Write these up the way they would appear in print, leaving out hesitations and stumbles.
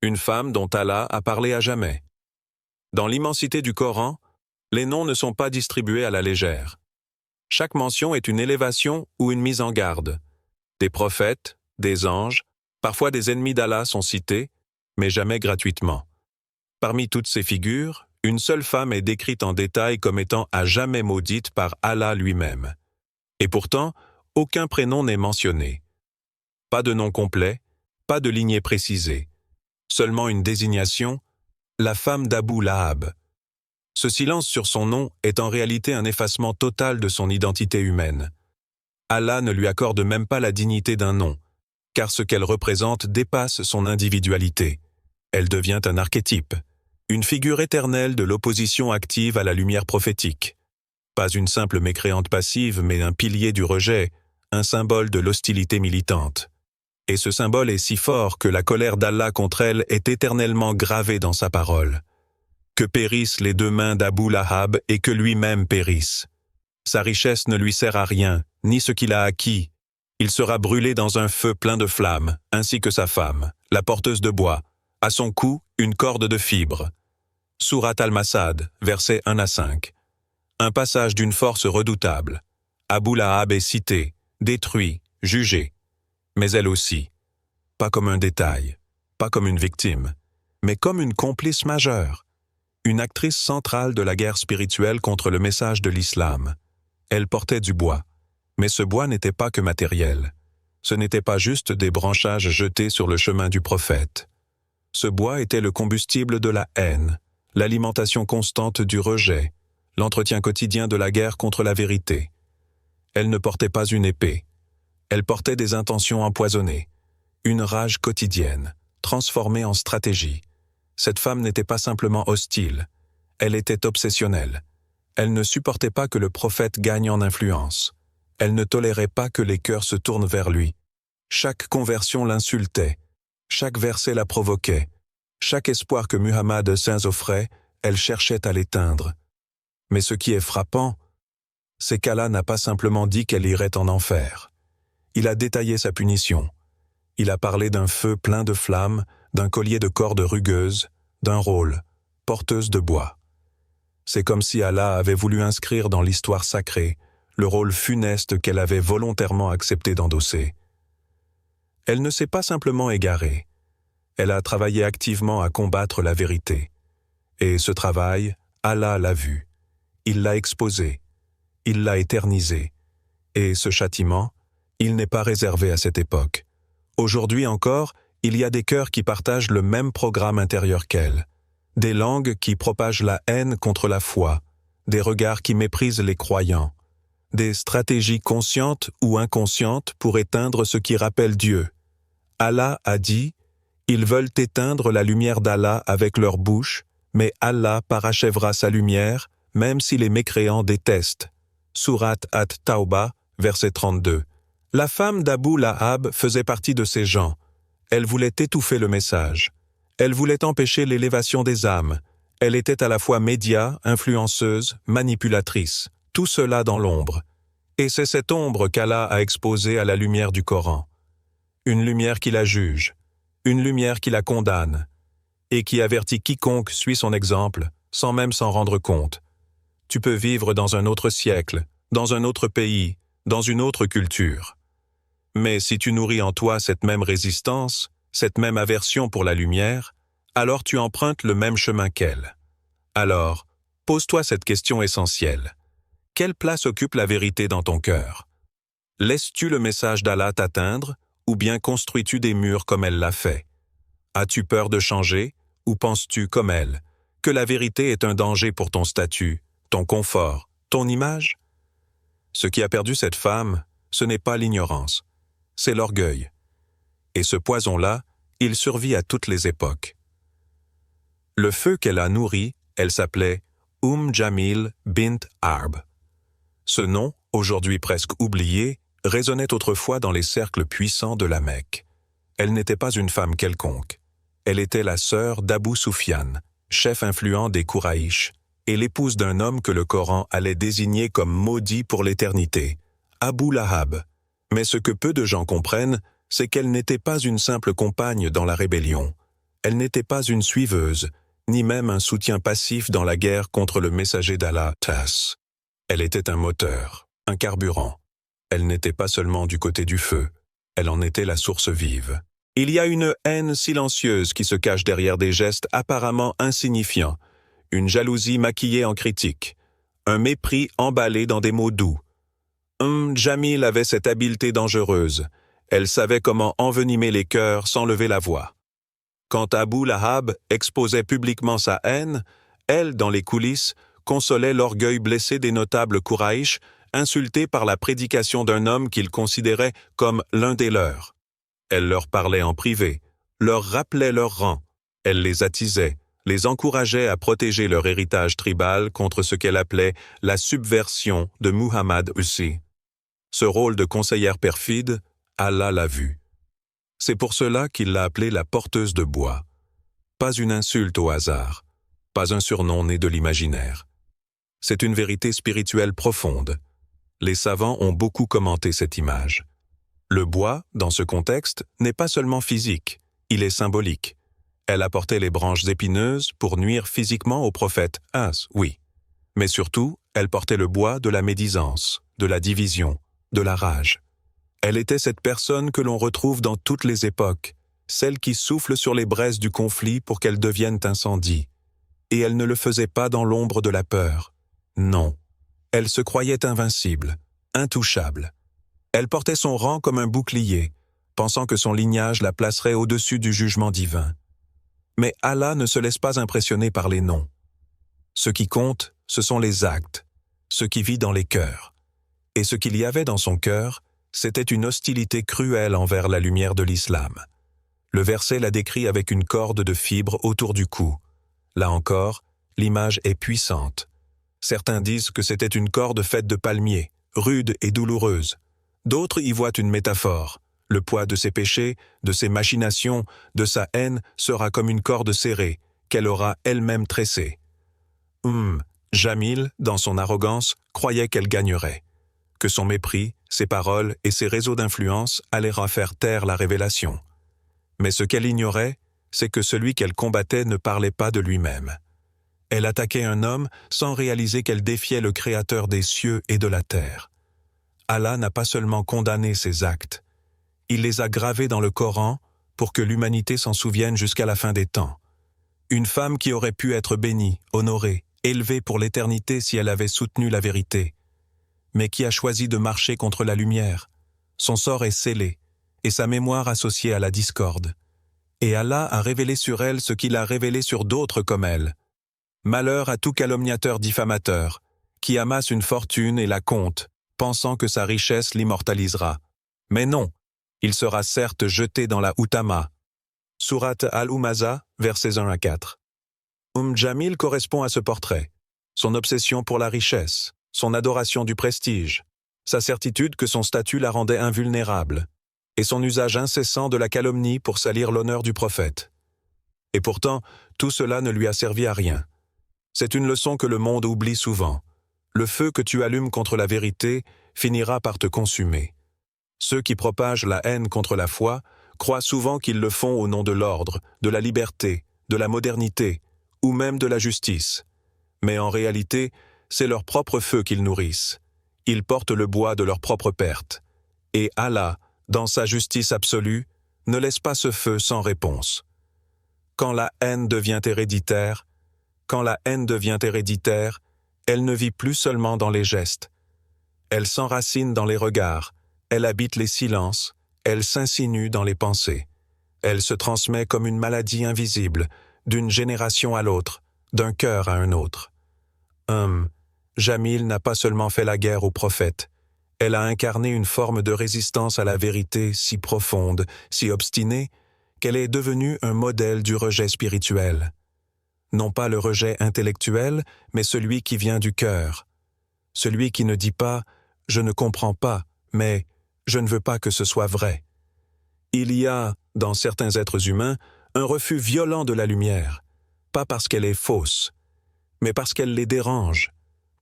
une femme dont Allah a parlé à jamais. Dans l'immensité du Coran, les noms ne sont pas distribués à la légère. Chaque mention est une élévation ou une mise en garde. Des prophètes, des anges, parfois des ennemis d'Allah sont cités, mais jamais gratuitement. Parmi toutes ces figures, une seule femme est décrite en détail comme étant à jamais maudite par Allah lui-même. Et pourtant, aucun prénom n'est mentionné. Pas de nom complet, pas de lignée précisée. Seulement une désignation, la femme d'Abu Lahab. Ce silence sur son nom est en réalité un effacement total de son identité humaine. Allah ne lui accorde même pas la dignité d'un nom, car ce qu'elle représente dépasse son individualité. Elle devient un archétype, une figure éternelle de l'opposition active à la lumière prophétique. Pas une simple mécréante passive, mais un pilier du rejet, un symbole de l'hostilité militante. Et ce symbole est si fort que la colère d'Allah contre elle est éternellement gravée dans sa parole. Que périssent les deux mains d'Abu Lahab et que lui-même périsse. Sa richesse ne lui sert à rien, ni ce qu'il a acquis. Il sera brûlé dans un feu plein de flammes, ainsi que sa femme, la porteuse de bois. À son cou, une corde de fibres. Sourate Al-Masad, versets 1 à 5. Un passage d'une force redoutable. Abu Lahab est cité, détruit, jugé. Mais elle aussi. Pas comme un détail, pas comme une victime, mais comme une complice majeure. Une actrice centrale de la guerre spirituelle contre le message de l'islam. Elle portait du bois. Mais ce bois n'était pas que matériel. Ce n'était pas juste des branchages jetés sur le chemin du prophète. Ce bois était le combustible de la haine, l'alimentation constante du rejet, l'entretien quotidien de la guerre contre la vérité. Elle ne portait pas une épée. Elle portait des intentions empoisonnées, une rage quotidienne, transformée en stratégie. Cette femme n'était pas simplement hostile, elle était obsessionnelle. Elle ne supportait pas que le prophète gagne en influence. Elle ne tolérait pas que les cœurs se tournent vers lui. Chaque conversion l'insultait, chaque verset la provoquait, chaque espoir que Muhammad offrait, elle cherchait à l'éteindre. Mais ce qui est frappant, c'est qu'Allah n'a pas simplement dit qu'elle irait en enfer. Il a détaillé sa punition. Il a parlé d'un feu plein de flammes, d'un collier de cordes rugueuses, d'un rôle, porteuse de bois. C'est comme si Allah avait voulu inscrire dans l'histoire sacrée le rôle funeste qu'elle avait volontairement accepté d'endosser. Elle ne s'est pas simplement égarée. Elle a travaillé activement à combattre la vérité. Et ce travail, Allah l'a vu. Il l'a exposé. Il l'a éternisé. Et ce châtiment, il n'est pas réservé à cette époque. Aujourd'hui encore, il y a des cœurs qui partagent le même programme intérieur qu'elle. Des langues qui propagent la haine contre la foi. Des regards qui méprisent les croyants. Des stratégies conscientes ou inconscientes pour éteindre ce qui rappelle Dieu. Allah a dit, ils veulent éteindre la lumière d'Allah avec leur bouche, mais Allah parachèvera sa lumière, même si les mécréants détestent. Sourate At-Tawbah, verset 32. La femme d'Abu Lahab faisait partie de ces gens. Elle voulait étouffer le message. Elle voulait empêcher l'élévation des âmes. Elle était à la fois média, influenceuse, manipulatrice. Tout cela dans l'ombre. Et c'est cette ombre qu'Allah a exposée à la lumière du Coran. Une lumière qui la juge, une lumière qui la condamne, et qui avertit quiconque suit son exemple, sans même s'en rendre compte. Tu peux vivre dans un autre siècle, dans un autre pays, dans une autre culture. Mais si tu nourris en toi cette même résistance, cette même aversion pour la lumière, alors tu empruntes le même chemin qu'elle. Alors, pose-toi cette question essentielle. Quelle place occupe la vérité dans ton cœur? Laisses-tu le message d'Allah t'atteindre, ou bien construis-tu des murs comme elle l'a fait? As-tu peur de changer, ou penses-tu comme elle, que la vérité est un danger pour ton statut, ton confort, ton image? Ce qui a perdu cette femme, ce n'est pas l'ignorance, c'est l'orgueil. Et ce poison-là, il survit à toutes les époques. Le feu qu'elle a nourri, elle s'appelait Jamil bint Harb. Ce nom, aujourd'hui presque oublié, résonnait autrefois dans les cercles puissants de la Mecque. Elle n'était pas une femme quelconque. Elle était la sœur d'Abu Sufyan, chef influent des Kouraïch, et l'épouse d'un homme que le Coran allait désigner comme maudit pour l'éternité, Abu Lahab. Mais ce que peu de gens comprennent, c'est qu'elle n'était pas une simple compagne dans la rébellion. Elle n'était pas une suiveuse, ni même un soutien passif dans la guerre contre le messager d'Allah, Tas. Elle était un moteur, un carburant. Elle n'était pas seulement du côté du feu, elle en était la source vive. Il y a une haine silencieuse qui se cache derrière des gestes apparemment insignifiants, une jalousie maquillée en critique, un mépris emballé dans des mots doux. Jamil avait cette habileté dangereuse. Elle savait comment envenimer les cœurs sans lever la voix. Quand Abu Lahab exposait publiquement sa haine, elle, dans les coulisses, consolait l'orgueil blessé des notables Quraïch, insultés par la prédication d'un homme qu'ils considéraient comme l'un des leurs. Elle leur parlait en privé, leur rappelait leur rang, elle les attisait, les encourageait à protéger leur héritage tribal contre ce qu'elle appelait la subversion de Muhammad Ussi. Ce rôle de conseillère perfide, Allah l'a vu. C'est pour cela qu'il l'a appelée la porteuse de bois. Pas une insulte au hasard, pas un surnom né de l'imaginaire. C'est une vérité spirituelle profonde. Les savants ont beaucoup commenté cette image. Le bois, dans ce contexte, n'est pas seulement physique, il est symbolique. Elle apportait les branches épineuses pour nuire physiquement au prophète, oui. Mais surtout, elle portait le bois de la médisance, de la division, de la rage. Elle était cette personne que l'on retrouve dans toutes les époques, celle qui souffle sur les braises du conflit pour qu'elles deviennent incendie. Et elle ne le faisait pas dans l'ombre de la peur. Non, elle se croyait invincible, intouchable. Elle portait son rang comme un bouclier, pensant que son lignage la placerait au-dessus du jugement divin. Mais Allah ne se laisse pas impressionner par les noms. Ce qui compte, ce sont les actes, ce qui vit dans les cœurs. Et ce qu'il y avait dans son cœur, c'était une hostilité cruelle envers la lumière de l'islam. Le verset la décrit avec une corde de fibres autour du cou. Là encore, l'image est puissante. Certains disent que c'était une corde faite de palmiers, rude et douloureuse. D'autres y voient une métaphore. Le poids de ses péchés, de ses machinations, de sa haine sera comme une corde serrée, qu'elle aura elle-même tressée. Jamil, dans son arrogance, croyait qu'elle gagnerait. Que son mépris, ses paroles et ses réseaux d'influence allaient en faire taire la révélation. Mais ce qu'elle ignorait, c'est que celui qu'elle combattait ne parlait pas de lui-même. Elle attaquait un homme sans réaliser qu'elle défiait le Créateur des cieux et de la terre. Allah n'a pas seulement condamné ses actes, il les a gravés dans le Coran pour que l'humanité s'en souvienne jusqu'à la fin des temps. Une femme qui aurait pu être bénie, honorée, élevée pour l'éternité si elle avait soutenu la vérité, mais qui a choisi de marcher contre la lumière. Son sort est scellé, et sa mémoire associée à la discorde. Et Allah a révélé sur elle ce qu'il a révélé sur d'autres comme elle. Malheur à tout calomniateur diffamateur, qui amasse une fortune et la compte, pensant que sa richesse l'immortalisera. Mais non, il sera certes jeté dans la Houtama. Sourate Al-Humaza, versets 1 à 4. Jamil correspond à ce portrait. Son obsession pour la richesse, son adoration du prestige, sa certitude que son statut la rendait invulnérable, et son usage incessant de la calomnie pour salir l'honneur du prophète. Et pourtant, tout cela ne lui a servi à rien. C'est une leçon que le monde oublie souvent. Le feu que tu allumes contre la vérité finira par te consumer. Ceux qui propagent la haine contre la foi croient souvent qu'ils le font au nom de l'ordre, de la liberté, de la modernité, ou même de la justice. Mais en réalité, c'est leur propre feu qu'ils nourrissent. Ils portent le bois de leur propre perte. Et Allah, dans sa justice absolue, ne laisse pas ce feu sans réponse. Quand la haine devient héréditaire, elle ne vit plus seulement dans les gestes. Elle s'enracine dans les regards, elle habite les silences, elle s'insinue dans les pensées. Elle se transmet comme une maladie invisible, d'une génération à l'autre, d'un cœur à un autre. Jamil n'a pas seulement fait la guerre au prophète, elle a incarné une forme de résistance à la vérité si profonde, si obstinée, qu'elle est devenue un modèle du rejet spirituel. Non pas le rejet intellectuel, mais celui qui vient du cœur. Celui qui ne dit pas « je ne comprends pas », mais « je ne veux pas que ce soit vrai ». Il y a, dans certains êtres humains, un refus violent de la lumière, pas parce qu'elle est fausse, mais parce qu'elle les dérange,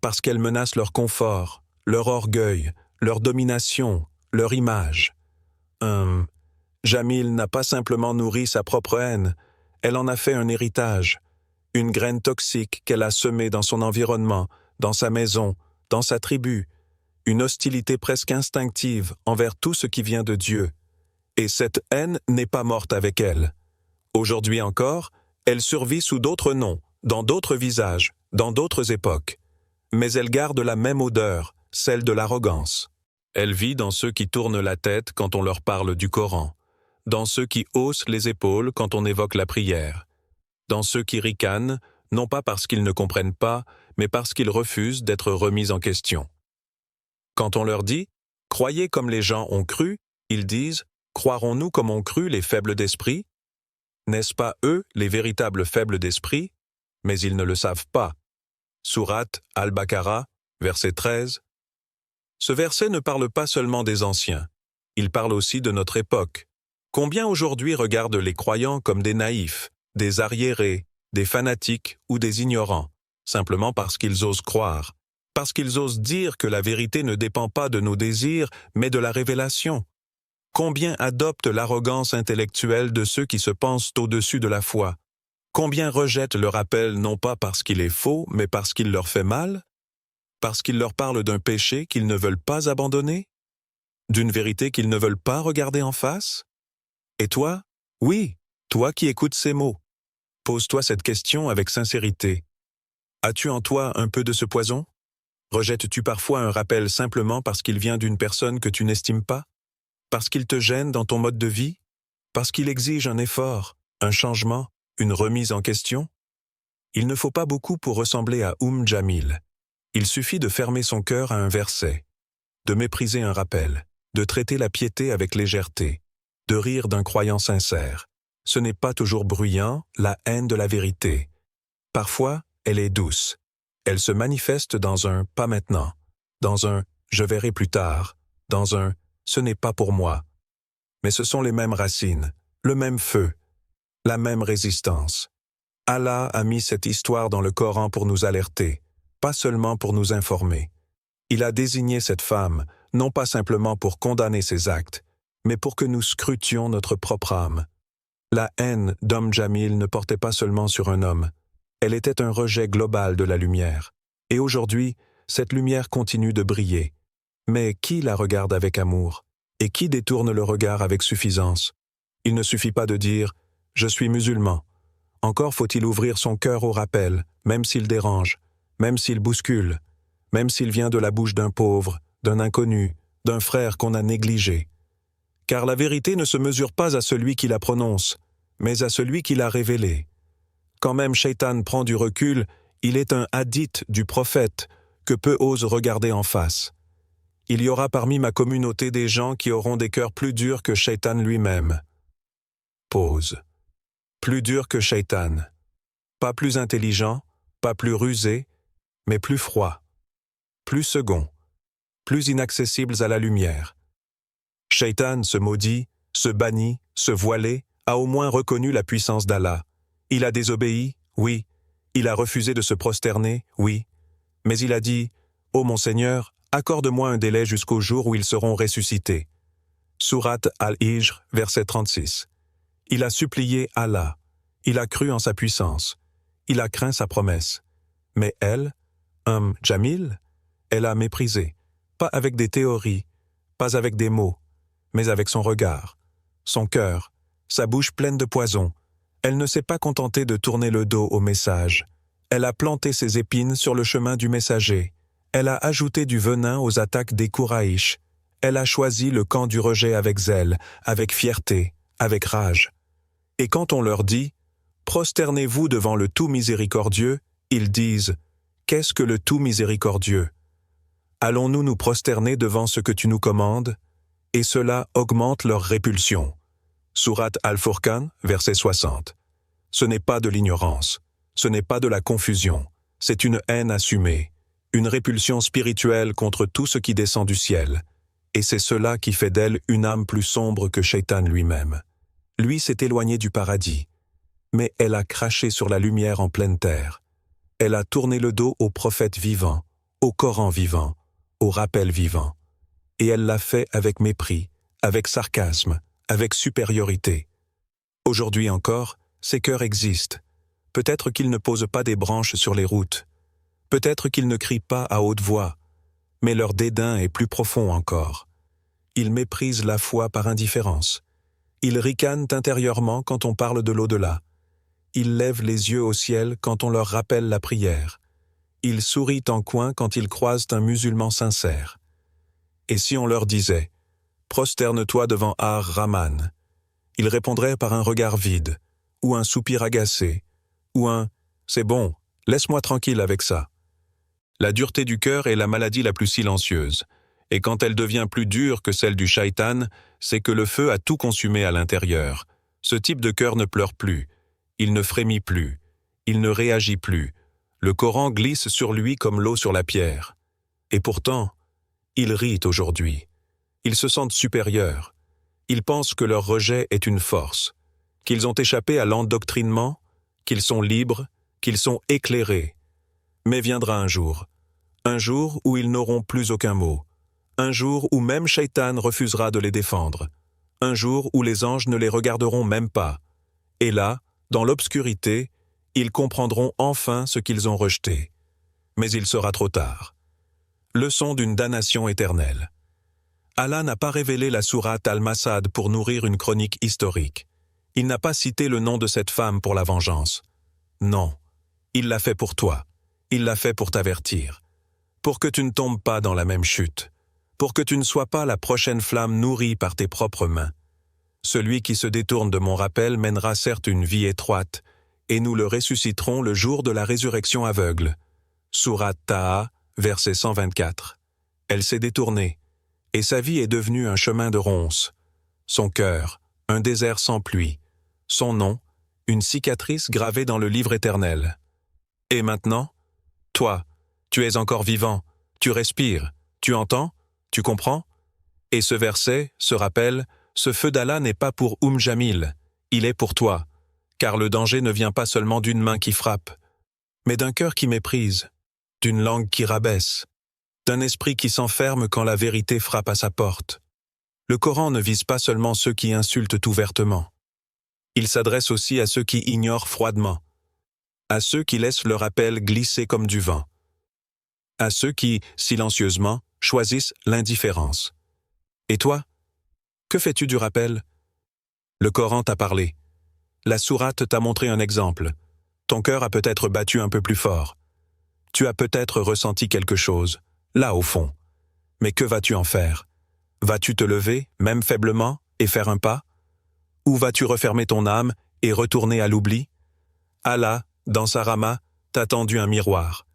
parce qu'elle menace leur confort, leur orgueil, leur domination, leur image. Jamil n'a pas simplement nourri sa propre haine, Elle en a fait un héritage, une graine toxique qu'elle a semée dans son environnement, dans sa maison, dans sa tribu, une hostilité presque instinctive envers tout ce qui vient de Dieu. Et cette haine n'est pas morte avec elle. Aujourd'hui encore, elle survit sous d'autres noms, dans d'autres visages, dans d'autres époques. Mais elle garde la même odeur, celle de l'arrogance. Elle vit dans ceux qui tournent la tête quand on leur parle du Coran, dans ceux qui haussent les épaules quand on évoque la prière, dans ceux qui ricanent, non pas parce qu'ils ne comprennent pas, mais parce qu'ils refusent d'être remis en question. Quand on leur dit « Croyez comme les gens ont cru », ils disent « Croirons-nous comme ont cru les faibles d'esprit » N'est-ce pas eux les véritables faibles d'esprit? Mais ils ne le savent pas. Sourate Al-Baqarah, verset 13. Ce verset ne parle pas seulement des anciens, il parle aussi de notre époque. Combien aujourd'hui regardent les croyants comme des naïfs, des arriérés, des fanatiques ou des ignorants, simplement parce qu'ils osent croire, parce qu'ils osent dire que la vérité ne dépend pas de nos désirs, mais de la révélation. Combien adoptent l'arrogance intellectuelle de ceux qui se pensent au-dessus de la foi? Combien rejettent le rappel non pas parce qu'il est faux, mais parce qu'il leur fait mal? Parce qu'il leur parle d'un péché qu'ils ne veulent pas abandonner? D'une vérité qu'ils ne veulent pas regarder en face? Et toi? Oui, toi qui écoutes ces mots. Pose-toi cette question avec sincérité. As-tu en toi un peu de ce poison? Rejettes-tu parfois un rappel simplement parce qu'il vient d'une personne que tu n'estimes pas? Parce qu'il te gêne dans ton mode de vie? Parce qu'il exige un effort, un changement, une remise en question? Il ne faut pas beaucoup pour ressembler à Jamil. Il suffit de fermer son cœur à un verset, de mépriser un rappel, de traiter la piété avec légèreté, de rire d'un croyant sincère. Ce n'est pas toujours bruyant, la haine de la vérité. Parfois, elle est douce. Elle se manifeste dans un « pas maintenant », dans un « je verrai plus tard », dans un « ce n'est pas pour moi ». Mais ce sont les mêmes racines, le même feu, la même résistance. Allah a mis cette histoire dans le Coran pour nous alerter, pas seulement pour nous informer. Il a désigné cette femme, non pas simplement pour condamner ses actes, mais pour que nous scrutions notre propre âme. La haine Jamil ne portait pas seulement sur un homme, elle était un rejet global de la lumière. Et aujourd'hui, cette lumière continue de briller. Mais qui la regarde avec amour? Et qui détourne le regard avec suffisance? Il ne suffit pas de dire « je suis musulman ». Encore faut-il ouvrir son cœur au rappel, même s'il dérange, même s'il bouscule, même s'il vient de la bouche d'un pauvre, d'un inconnu, d'un frère qu'on a négligé. Car la vérité ne se mesure pas à celui qui la prononce, mais à celui qui l'a révélée. Quand même Shaitan prend du recul, il est un hadith du prophète que peu osent regarder en face. Il y aura parmi ma communauté des gens qui auront des cœurs plus durs que Shaitan lui-même. Pause. Plus dur que Shaitan. Pas plus intelligent, pas plus rusé, mais plus froid, plus second, plus inaccessibles à la lumière. Shaitan se maudit, se bannit, se voilé, a au moins reconnu la puissance d'Allah. Il a désobéi, oui. Il a refusé de se prosterner, oui. Mais il a dit « Ô mon Seigneur, accorde-moi un délai jusqu'au jour où ils seront ressuscités. » Sourate Al-Hijr, verset 36. Il a supplié Allah. Il a cru en sa puissance. Il a craint sa promesse. Mais elle, Jamil, elle a méprisé. Pas avec des théories, pas avec des mots, mais avec son regard, son cœur, sa bouche pleine de poison. Elle ne s'est pas contentée de tourner le dos au message. Elle a planté ses épines sur le chemin du messager. Elle a ajouté du venin aux attaques des Kouraïch. Elle a choisi le camp du rejet avec zèle, avec fierté, avec rage. Et quand on leur dit « Prosternez-vous devant le tout miséricordieux », ils disent « Qu'est-ce que le tout miséricordieux ? Allons-nous nous prosterner devant ce que tu nous commandes ?» Et cela augmente leur répulsion. Sourate Al-Furqan, verset 60. Ce n'est pas de l'ignorance, ce n'est pas de la confusion, c'est une haine assumée, une répulsion spirituelle contre tout ce qui descend du ciel. Et c'est cela qui fait d'elle une âme plus sombre que Shaitan lui-même. Lui s'est éloigné du paradis, mais elle a craché sur la lumière en pleine terre. Elle a tourné le dos au prophète vivant, au Coran vivant, au rappel vivant. Et elle l'a fait avec mépris, avec sarcasme, avec supériorité. Aujourd'hui encore, ces cœurs existent. Peut-être qu'ils ne posent pas des branches sur les routes. Peut-être qu'ils ne crient pas à haute voix. Mais leur dédain est plus profond encore. Ils méprisent la foi par indifférence. Ils ricanent intérieurement quand on parle de l'au-delà. Ils lèvent les yeux au ciel quand on leur rappelle la prière. Ils sourient en coin quand ils croisent un musulman sincère. Et si on leur disait « Prosterne-toi devant Ar-Rahman », ils répondraient par un regard vide, ou un soupir agacé, ou un « C'est bon, laisse-moi tranquille avec ça ». La dureté du cœur est la maladie la plus silencieuse, et quand elle devient plus dure que celle du shaitan, c'est que le feu a tout consumé à l'intérieur. Ce type de cœur ne pleure plus, il ne frémit plus, il ne réagit plus. Le Coran glisse sur lui comme l'eau sur la pierre. Et pourtant, ils rient aujourd'hui. Ils se sentent supérieurs. Ils pensent que leur rejet est une force, qu'ils ont échappé à l'endoctrinement, qu'ils sont libres, qu'ils sont éclairés. Mais viendra un jour où ils n'auront plus aucun mot, un jour où même Shaitan refusera de les défendre, un jour où les anges ne les regarderont même pas. Et là, dans l'obscurité, ils comprendront enfin ce qu'ils ont rejeté. Mais il sera trop tard. Leçon d'une damnation éternelle. Allah n'a pas révélé la sourate Al-Masad pour nourrir une chronique historique. Il n'a pas cité le nom de cette femme pour la vengeance. Non, il l'a fait pour toi. Il l'a fait pour t'avertir. Pour que tu ne tombes pas dans la même chute. Pour que tu ne sois pas la prochaine flamme nourrie par tes propres mains. Celui qui se détourne de mon rappel mènera certes une vie étroite, et nous le ressusciterons le jour de la résurrection aveugle. Sourate Taha, verset 124. Elle s'est détournée, et sa vie est devenue un chemin de ronces. Son cœur, un désert sans pluie. Son nom, une cicatrice gravée dans le livre éternel. Et maintenant, toi, tu es encore vivant, tu respires, tu entends, tu comprends? Et ce verset, ce rappel, ce feu d'Allah n'est pas pour Jamil, il est pour toi, car le danger ne vient pas seulement d'une main qui frappe, mais d'un cœur qui méprise, d'une langue qui rabaisse, d'un esprit qui s'enferme quand la vérité frappe à sa porte. Le Coran ne vise pas seulement ceux qui insultent ouvertement. Il s'adresse aussi à ceux qui ignorent froidement, à ceux qui laissent le rappel glisser comme du vent, à ceux qui, silencieusement, choisissent l'indifférence. Et toi, que fais-tu du rappel? Le Coran t'a parlé. La sourate t'a montré un exemple. Ton cœur a peut-être battu un peu plus fort. Tu as peut-être ressenti quelque chose, là au fond. Mais que vas-tu en faire? Vas-tu te lever, même faiblement, et faire un pas? Ou vas-tu refermer ton âme et retourner à l'oubli? Allah, dans sa rama, t'a tendu un miroir.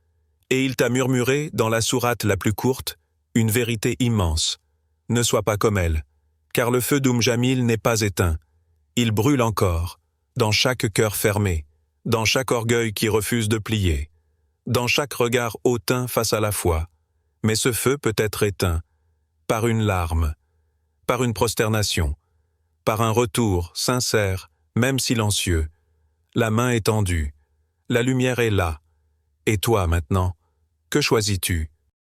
Et il t'a murmuré, dans la sourate la plus courte, une vérité immense. Ne sois pas comme elle, car le feu Jamil n'est pas éteint. Il brûle encore, dans chaque cœur fermé, dans chaque orgueil qui refuse de plier, dans chaque regard hautain face à la foi. Mais ce feu peut être éteint par une larme, par une prosternation, par un retour sincère, même silencieux. La main est tendue, la lumière est là. Et toi maintenant, que choisis-tu?